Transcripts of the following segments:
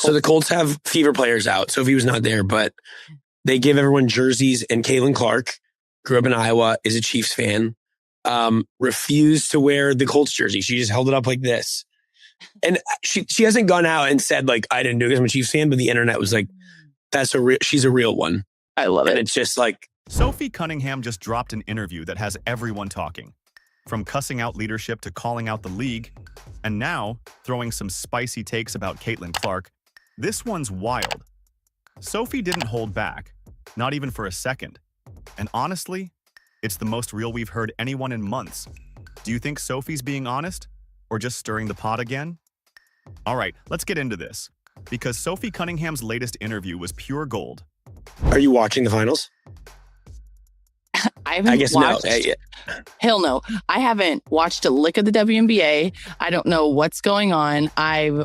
So the Colts have fever players out. Sophie was not there, but they give everyone jerseys. And Caitlin Clark grew up in Iowa, is a Chiefs fan, refused to wear the Colts jersey. She just held it up like this. And she hasn't gone out and said, like, I didn't do it because I'm a Chiefs fan, but the internet was like, she's a real one. I love it. And it's just like... Sophie Cunningham just dropped an interview that has everyone talking. From cussing out leadership to calling out the league, and now throwing some spicy takes about Caitlin Clark. This one's wild. Sophie didn't hold back, not even for a second. And honestly, it's the most real we've heard anyone in months. Do you think Sophie's being honest? Or just stirring the pot again? All right, let's get into this. Because Sophie Cunningham's latest interview was pure gold. Are you watching the finals? I haven't watched. No. Hell no. I haven't watched a lick of the WNBA. I don't know what's going on. I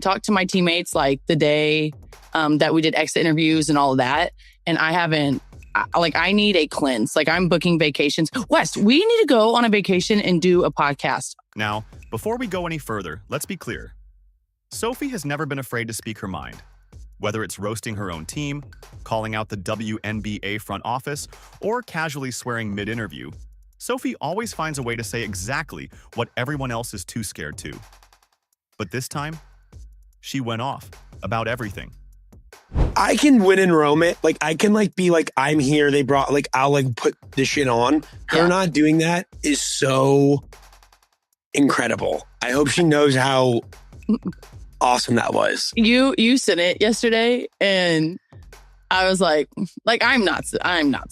talked to my teammates like the day that we did exit interviews and all of that. And I haven't, I need a cleanse. Like, I'm booking vacations. Wes, we need to go on a vacation and do a podcast. Now, before we go any further, let's be clear. Sophie has never been afraid to speak her mind. Whether it's roasting her own team, calling out the WNBA front office, or casually swearing mid-interview, Sophie always finds a way to say exactly what everyone else is too scared to. But this time, she went off about everything. I can win and roam it. Like, I can be like, I'm here. They brought, I'll put this shit on. Her not doing that is so incredible. I hope she knows how awesome that was. You sent it yesterday, and I was like I'm not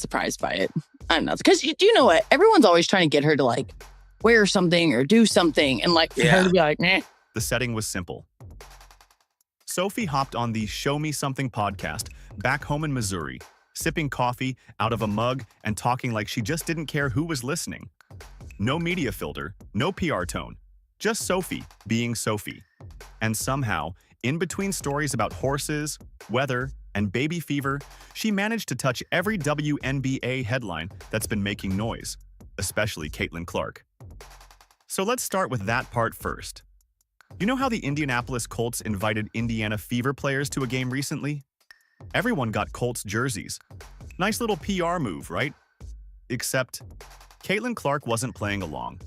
surprised by it. I'm not, because you know what? Everyone's always trying to get her to wear something or do something, and for her to be like, nah. The setting was simple. Sophie hopped on the Show Me Something podcast back home in Missouri, sipping coffee out of a mug and talking like she just didn't care who was listening. No media filter, no PR tone, just Sophie being Sophie. And somehow, in between stories about horses, weather, and baby fever, she managed to touch every WNBA headline that's been making noise, especially Caitlin Clark. So let's start with that part first. You know how the Indianapolis Colts invited Indiana Fever players to a game recently? Everyone got Colts jerseys. Nice little PR move, right? Except, Caitlin Clark wasn't playing along.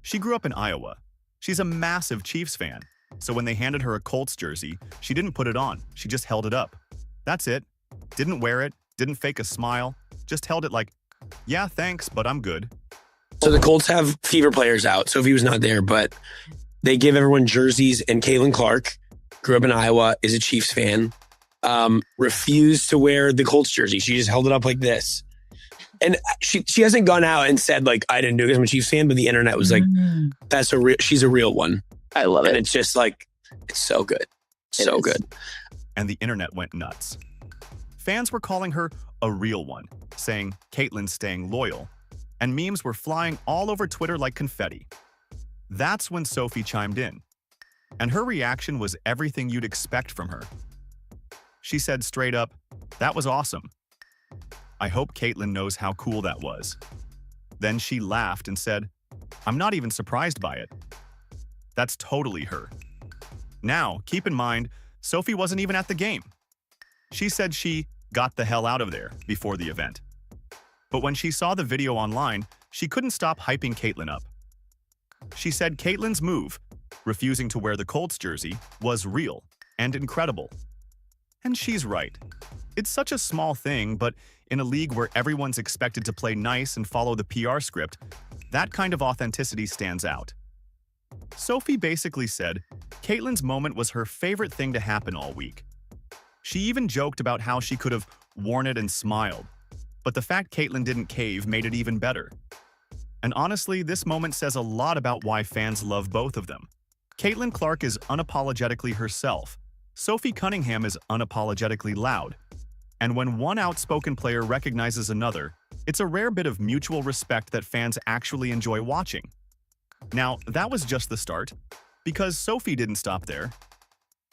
She grew up in Iowa. She's a massive Chiefs fan, so when they handed her a Colts jersey, she didn't put it on, she just held it up. That's it. Didn't wear it, didn't fake a smile, just held it like, yeah, thanks, but I'm good. So the Colts have fever players out. Sophie was not there, but they give everyone jerseys. And Caitlin Clark grew up in Iowa, is a Chiefs fan, refused to wear the Colts jersey. She just held it up like this. And she hasn't gone out and said, I didn't do it because I'm a Chiefs fan, but the internet was like, she's a real one. I love it. And it's just it's so good. So good. And the internet went nuts. Fans were calling her a real one, saying Caitlin's staying loyal, and memes were flying all over Twitter like confetti. That's when Sophie chimed in, and her reaction was everything you'd expect from her. She said straight up, "That was awesome. I hope Caitlin knows how cool that was." Then she laughed and said, "I'm not even surprised by it." That's totally her. Now, keep in mind, Sophie wasn't even at the game. She said she got the hell out of there before the event. But when she saw the video online, she couldn't stop hyping Caitlin up. She said Caitlin's move, refusing to wear the Colts jersey, was real and incredible. And she's right. It's such a small thing, but in a league where everyone's expected to play nice and follow the PR script, that kind of authenticity stands out. Sophie basically said Caitlin's moment was her favorite thing to happen all week. She even joked about how she could have worn it and smiled, but the fact Caitlin didn't cave made it even better. And honestly, this moment says a lot about why fans love both of them. Caitlin Clark is unapologetically herself. Sophie Cunningham is unapologetically loud. And when one outspoken player recognizes another, it's a rare bit of mutual respect that fans actually enjoy watching. Now, that was just the start, because Sophie didn't stop there.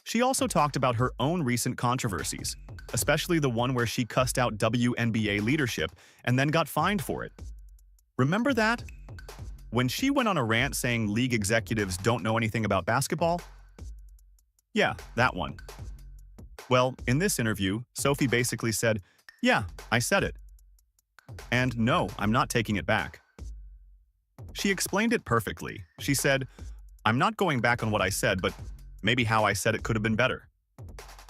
She also talked about her own recent controversies, especially the one where she cussed out WNBA leadership and then got fined for it. Remember that? When she went on a rant saying league executives don't know anything about basketball? Yeah, that one. Well, in this interview, Sophie basically said, "Yeah, I said it. And no, I'm not taking it back." She explained it perfectly. She said, "I'm not going back on what I said, but maybe how I said it could have been better."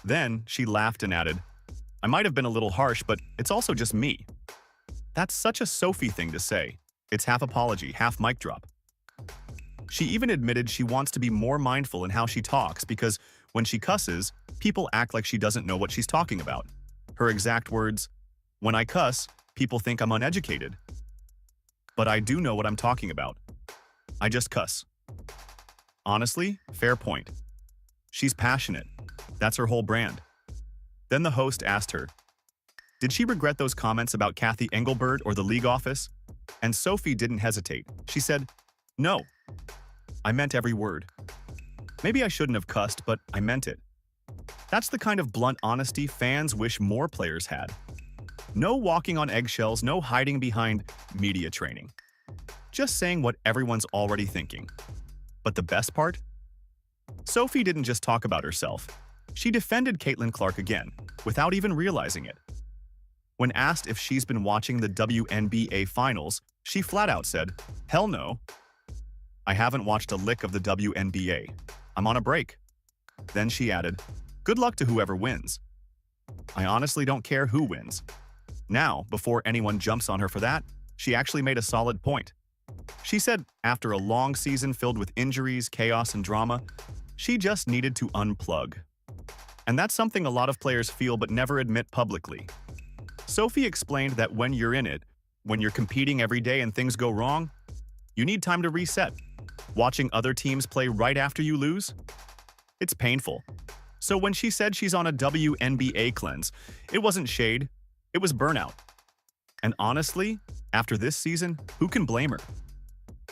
Then she laughed and added, "I might have been a little harsh, but it's also just me." That's such a Sophie thing to say. It's half apology, half mic drop. She even admitted she wants to be more mindful in how she talks because when she cusses, people act like she doesn't know what she's talking about. Her exact words, "When I cuss, people think I'm uneducated. But I do know what I'm talking about. I just cuss." Honestly, fair point. She's passionate. That's her whole brand. Then the host asked her, did she regret those comments about Kathy Engelbert or the league office? And Sophie didn't hesitate. She said, "No, I meant every word. Maybe I shouldn't have cussed, but I meant it." That's the kind of blunt honesty fans wish more players had. No walking on eggshells, no hiding behind media training. Just saying what everyone's already thinking. But the best part? Sophie didn't just talk about herself. She defended Caitlin Clark again, without even realizing it. When asked if she's been watching the WNBA finals, she flat out said, "Hell no. I haven't watched a lick of the WNBA. I'm on a break." Then she added, "Good luck to whoever wins. I honestly don't care who wins." Now, before anyone jumps on her for that, she actually made a solid point. She said after a long season filled with injuries, chaos, and drama, she just needed to unplug. And that's something a lot of players feel but never admit publicly. Sophie explained that when you're in it, when you're competing every day and things go wrong, you need time to reset. Watching other teams play right after you lose? It's painful. So when she said she's on a WNBA cleanse, it wasn't shade, it was burnout. And honestly, after this season, who can blame her?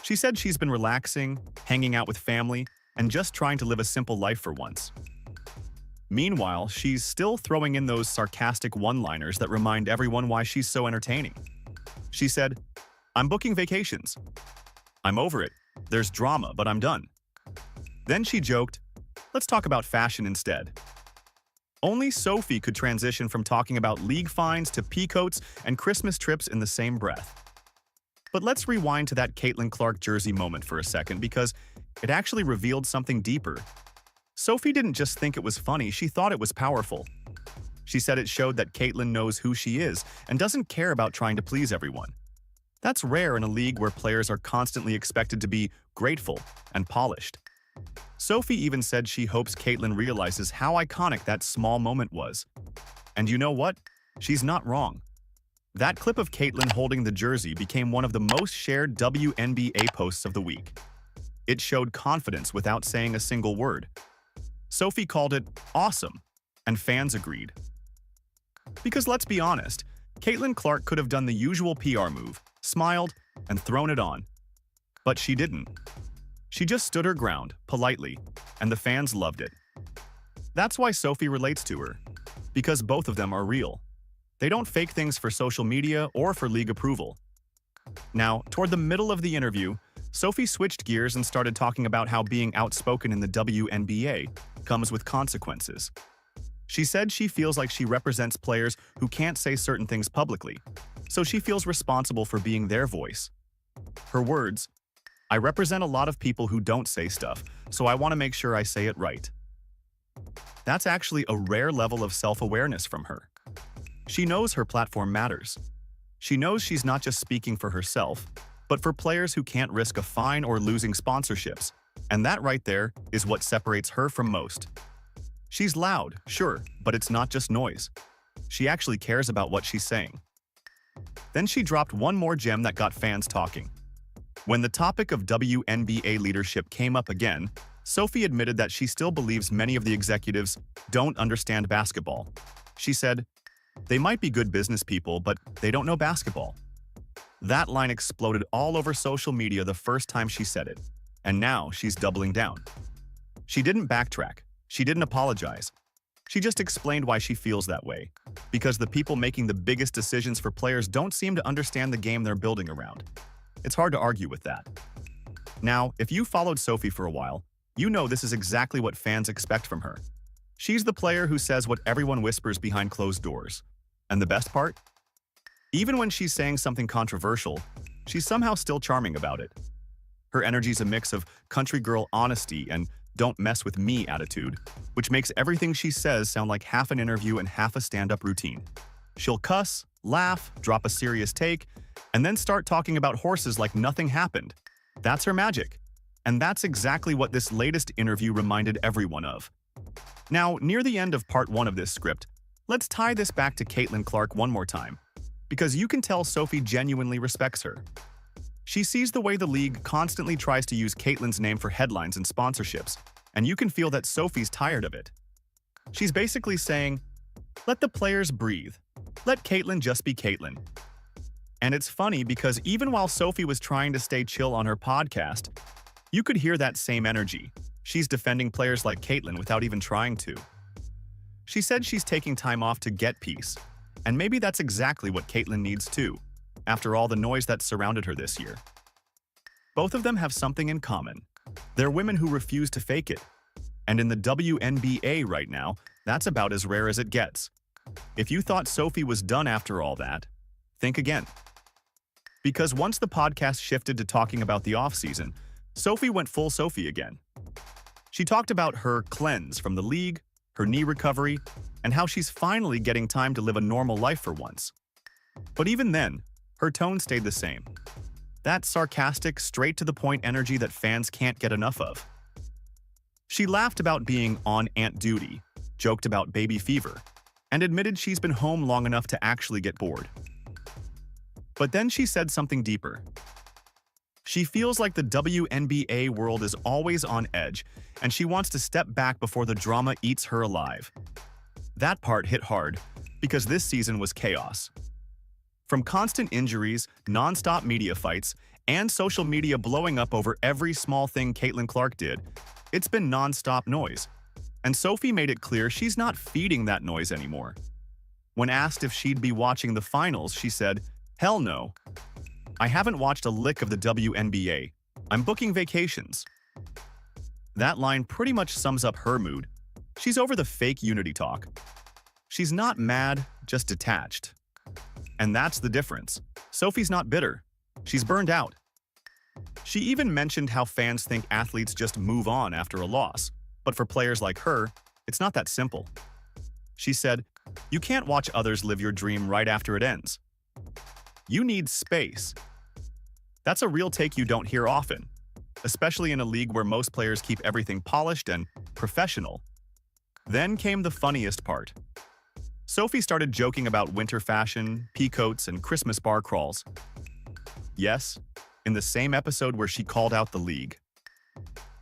She said she's been relaxing, hanging out with family, and just trying to live a simple life for once. Meanwhile, she's still throwing in those sarcastic one-liners that remind everyone why she's so entertaining. She said, "I'm booking vacations. I'm over it. There's drama, but I'm done." Then she joked, "Let's talk about fashion instead." Only Sophie could transition from talking about league fines to peacoats and Christmas trips in the same breath. But let's rewind to that Caitlin Clark jersey moment for a second because it actually revealed something deeper. Sophie didn't just think it was funny, she thought it was powerful. She said it showed that Caitlin knows who she is and doesn't care about trying to please everyone. That's rare in a league where players are constantly expected to be grateful and polished. Sophie even said she hopes Caitlin realizes how iconic that small moment was. And you know what? She's not wrong. That clip of Caitlin holding the jersey became one of the most shared WNBA posts of the week. It showed confidence without saying a single word. Sophie called it awesome, and fans agreed. Because let's be honest, Caitlin Clark could have done the usual PR move, smiled, and thrown it on. But she didn't. She just stood her ground, politely, and the fans loved it. That's why Sophie relates to her, because both of them are real. They don't fake things for social media or for league approval. Now, toward the middle of the interview, Sophie switched gears and started talking about how being outspoken in the WNBA comes with consequences. She said she feels like she represents players who can't say certain things publicly, so she feels responsible for being their voice. Her words, "I represent a lot of people who don't say stuff, so I want to make sure I say it right." That's actually a rare level of self-awareness from her. She knows her platform matters. She knows she's not just speaking for herself, but for players who can't risk a fine or losing sponsorships. And that right there is what separates her from most. She's loud, sure, but it's not just noise. She actually cares about what she's saying. Then she dropped one more gem that got fans talking. When the topic of WNBA leadership came up again, Sophie admitted that she still believes many of the executives don't understand basketball. She said, "They might be good business people, but they don't know basketball." That line exploded all over social media the first time she said it, and now she's doubling down. She didn't backtrack. She didn't apologize. She just explained why she feels that way, because the people making the biggest decisions for players don't seem to understand the game they're building around. It's hard to argue with that. Now, if you followed Sophie for a while, you know this is exactly what fans expect from her. She's the player who says what everyone whispers behind closed doors. And the best part? Even when she's saying something controversial, she's somehow still charming about it. Her energy's a mix of country girl honesty and don't mess with me attitude, which makes everything she says sound like half an interview and half a stand-up routine. She'll cuss, laugh, drop a serious take, and then start talking about horses like nothing happened. That's her magic. And that's exactly what this latest interview reminded everyone of. Now, near the end of part 1 of this script, let's tie this back to Caitlin Clark one more time, because you can tell Sophie genuinely respects her. She sees the way the league constantly tries to use Caitlin's name for headlines and sponsorships, and you can feel that Sophie's tired of it. She's basically saying, let the players breathe. Let Caitlin just be Caitlin. And it's funny because even while Sophie was trying to stay chill on her podcast, you could hear that same energy. She's defending players like Caitlin without even trying to. She said she's taking time off to get peace, and maybe that's exactly what Caitlin needs too, after all the noise that surrounded her this year. Both of them have something in common. They're women who refuse to fake it. And in the WNBA right now, that's about as rare as it gets. If you thought Sophie was done after all that, think again. Because once the podcast shifted to talking about the offseason, Sophie went full Sophie again. She talked about her cleanse from the league, her knee recovery, and how she's finally getting time to live a normal life for once. But even then, her tone stayed the same. That sarcastic, straight-to-the-point energy that fans can't get enough of. She laughed about being on aunt duty, joked about baby fever, and admitted she's been home long enough to actually get bored. But then she said something deeper. She feels like the WNBA world is always on edge, and she wants to step back before the drama eats her alive. That part hit hard, because this season was chaos. From constant injuries, non-stop media fights, and social media blowing up over every small thing Caitlin Clark did, it's been non-stop noise. And Sophie made it clear she's not feeding that noise anymore. When asked if she'd be watching the finals, she said, "Hell no. I haven't watched a lick of the WNBA. I'm booking vacations." That line pretty much sums up her mood. She's over the fake unity talk. She's not mad, just detached. And that's the difference. Sophie's not bitter. She's burned out. She even mentioned how fans think athletes just move on after a loss. But for players like her, it's not that simple. She said, "You can't watch others live your dream right after it ends. You need space." That's a real take you don't hear often, especially in a league where most players keep everything polished and professional. Then came the funniest part. Sophie started joking about winter fashion, peacoats, and Christmas bar crawls. Yes, in the same episode where she called out the league.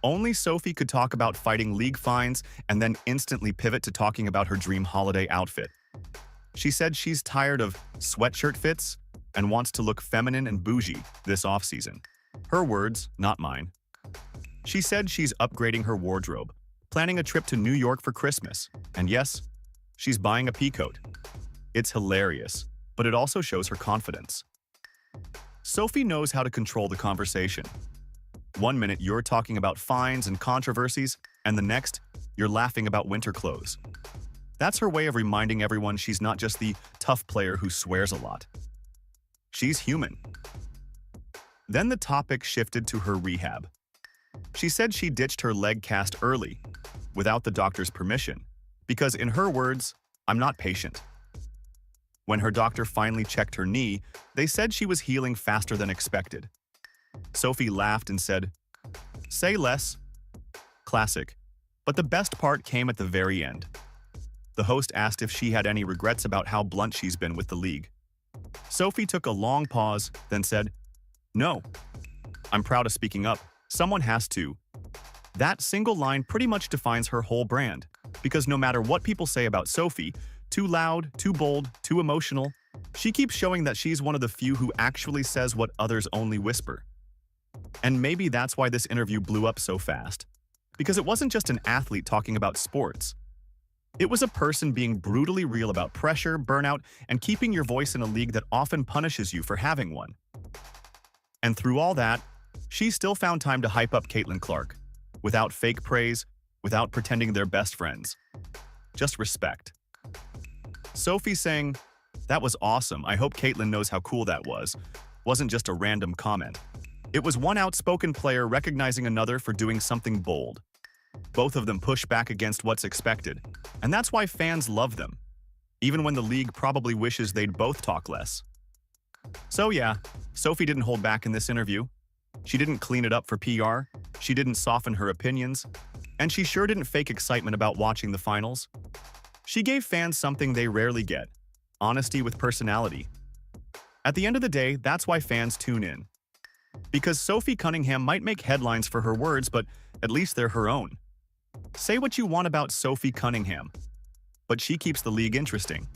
Only Sophie could talk about fighting league fines and then instantly pivot to talking about her dream holiday outfit. She said she's tired of sweatshirt fits and wants to look feminine and bougie this offseason. Her words, not mine. She said she's upgrading her wardrobe, planning a trip to New York for Christmas, and yes, she's buying a peacoat. It's hilarious, but it also shows her confidence. Sophie knows how to control the conversation. One minute you're talking about fines and controversies, and the next, you're laughing about winter clothes. That's her way of reminding everyone she's not just the tough player who swears a lot. She's human. Then the topic shifted to her rehab. She said she ditched her leg cast early, without the doctor's permission, because in her words, "I'm not patient." When her doctor finally checked her knee, they said she was healing faster than expected. Sophie laughed and said, "Say less." Classic. But the best part came at the very end. The host asked if she had any regrets about how blunt she's been with the league. Sophie took a long pause, then said, "No. I'm proud of speaking up. Someone has to." That single line pretty much defines her whole brand, because no matter what people say about Sophie, too loud, too bold, too emotional, she keeps showing that she's one of the few who actually says what others only whisper. And maybe that's why this interview blew up so fast. Because it wasn't just an athlete talking about sports. It was a person being brutally real about pressure, burnout, and keeping your voice in a league that often punishes you for having one. And through all that, she still found time to hype up Caitlin Clark, without fake praise, without pretending they're best friends. Just respect. Sophie saying, "That was awesome. I hope Caitlin knows how cool that was," wasn't just a random comment. It was one outspoken player recognizing another for doing something bold. Both of them push back against what's expected, and that's why fans love them, even when the league probably wishes they'd both talk less. So yeah, Sophie didn't hold back in this interview. She didn't clean it up for PR, she didn't soften her opinions, and she sure didn't fake excitement about watching the finals. She gave fans something they rarely get: honesty with personality. At the end of the day, that's why fans tune in. Because Sophie Cunningham might make headlines for her words, but at least they're her own. Say what you want about Sophie Cunningham, but she keeps the league interesting.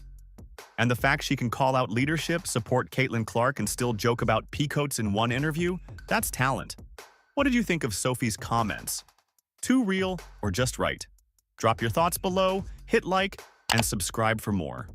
And the fact she can call out leadership, support Caitlin Clark, and still joke about peacoats in one interview, that's talent. What did you think of Sophie's comments? Too real or just right? Drop your thoughts below, hit like, and subscribe for more.